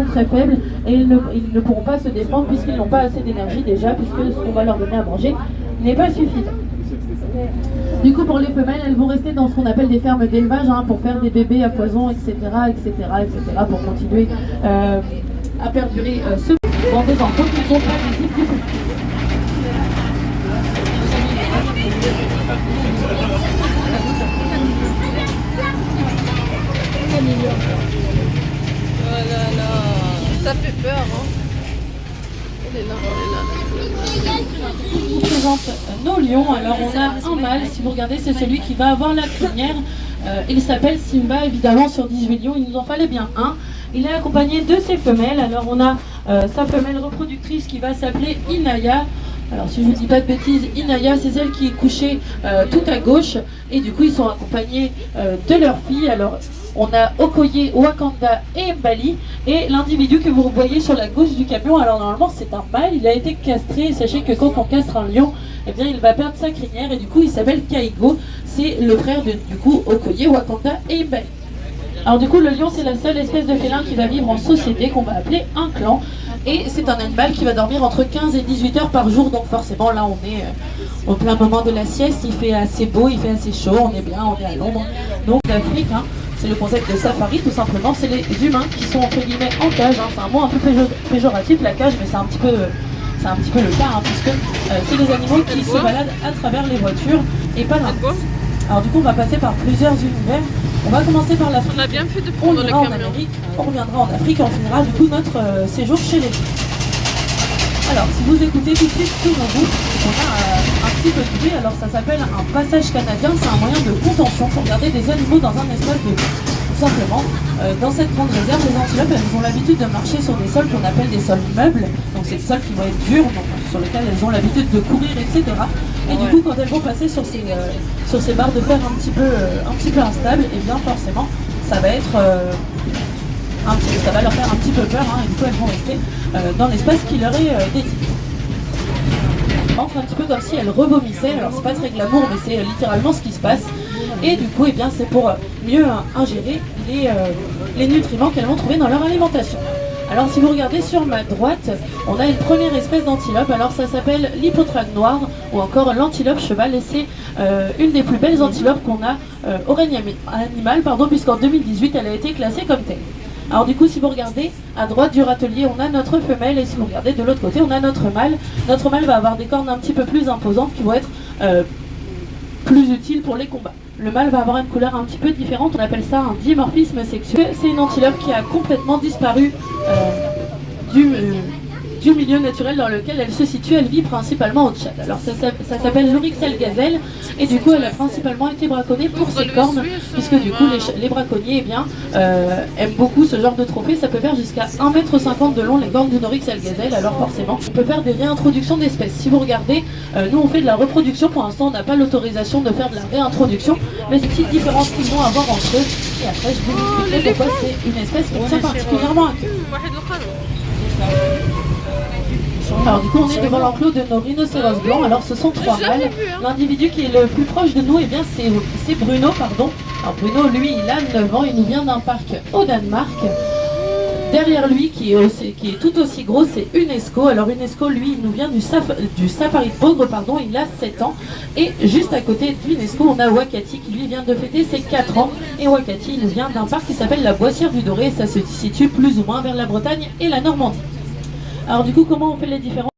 très faibles et ils ne pourront pas se défendre puisqu'ils n'ont pas assez d'énergie déjà, puisque ce qu'on va leur donner à manger n'est pas suffisant. Du coup, pour les femelles, elles vont rester dans ce qu'on appelle des fermes d'élevage pour faire des bébés à foison, etc., etc., etc., pour continuer à perdurer ce dans des endroits qui ne sont pas visibles du public. Oh là là, ça fait peur, hein. Elle est là, elle est là. Je vous présente nos lions. Alors on a un mâle, si vous regardez, c'est celui qui va avoir la crinière. Il s'appelle Simba, évidemment sur 18 lions, il nous en fallait bien un. Il est accompagné de ses femelles. Alors on a sa femelle reproductrice qui va s'appeler Inaya. Alors si je ne dis pas de bêtises, Inaya c'est celle qui est couchée tout à gauche. Et du coup ils sont accompagnés de leur fille. Alors on a Okoye, Wakanda et Mbali. Et l'individu que vous voyez sur la gauche du camion, alors normalement c'est un mâle, il a été castré. Sachez que quand on castre un lion, eh bien il va perdre sa crinière. Et du coup il s'appelle Kaigo. C'est le frère de du coup Okoye, Wakanda et Mbali. Alors du coup le lion c'est la seule espèce de félin qui va vivre en société, qu'on va appeler un clan. Et c'est un animal qui va dormir entre 15 et 18 heures par jour. Donc forcément là on est au plein moment de la sieste, il fait assez beau, il fait assez chaud, on est bien, on est à l'ombre. Donc l'Afrique, c'est le concept de safari tout simplement, c'est les humains qui sont entre guillemets en cage. C'est un mot un peu péjoratif la cage, mais c'est un petit peu le cas, puisque c'est des animaux qui se baladent à travers les voitures et pas l'inverse. Alors du coup on va passer par plusieurs univers. On va commencer par l'Afrique. On a bien fait de On prendre le ira en camion. Amérique, on reviendra en Afrique, on finira du coup notre séjour chez les filles. Alors si vous écoutez tout de suite sur vous, on a un petit peu d'idée. Alors ça s'appelle un passage canadien, c'est un moyen de contention pour garder des animaux dans un espace de vie. Tout simplement, dans cette grande réserve, les antilopes elles ont l'habitude de marcher sur des sols qu'on appelle des sols meubles. Donc c'est des sols qui vont être durs, donc, sur lesquels elles ont l'habitude de courir, etc. Et du coup, quand elles vont passer sur ces barres de fer un petit peu instables, et bien forcément, ça va être ça va leur faire un petit peu peur, et du coup elles vont rester dans l'espace qui leur est dédié. Un petit peu comme si elles revomissaient. Alors c'est pas très glamour, mais c'est littéralement ce qui se passe. Et du coup, eh bien, c'est pour mieux ingérer les nutriments qu'elles vont trouver dans leur alimentation. Alors si vous regardez sur ma droite, on a une première espèce d'antilope. Alors ça s'appelle l'hippotrague noir ou encore l'antilope cheval. Et c'est une des plus belles antilopes qu'on a au règne animal, puisqu'en 2018 elle a été classée comme telle. Alors du coup si vous regardez à droite du râtelier, on a notre femelle, et si vous regardez de l'autre côté, on a notre mâle. Notre mâle va avoir des cornes un petit peu plus imposantes qui vont être plus utiles pour les combats. Le mâle va avoir une couleur un petit peu différente, on appelle ça un dimorphisme sexuel. C'est une antilope qui a complètement disparu du milieu naturel dans lequel elle se situe. Elle vit principalement au Tchad. Alors ça s'appelle l'Oryxelle gazelle, et du coup elle a principalement été braconnée pour ses cornes, puisque du coup les braconniers aiment beaucoup ce genre de trophée. Ça peut faire jusqu'à 1,50 m de long les cornes d'une Oryxelle gazelle. Alors forcément on peut faire des réintroductions d'espèces. Si vous regardez, nous on fait de la reproduction. Pour l'instant on n'a pas l'autorisation de faire de la réintroduction, mais c'est une petite différence qu'ils vont avoir entre eux. Et après je vous expliquerai pourquoi c'est une espèce qui tient particulièrement à cœur. Alors du coup on est devant l'enclos de nos rhinocéros blancs. Alors ce sont trois mâles. L'individu qui est le plus proche de nous, c'est Bruno, Alors Bruno, lui, il a 9 ans, il nous vient d'un parc au Danemark. Derrière lui, qui est tout aussi gros, c'est Unesco. Alors Unesco, lui, il nous vient du safari de Peaugres, il a 7 ans. Et juste à côté d'Unesco, on a Wakati qui lui vient de fêter ses 4 ans. Et Wakati, il vient d'un parc qui s'appelle la Boissière du Doré. Ça se situe plus ou moins vers la Bretagne et la Normandie. Alors du coup, comment on fait les différences?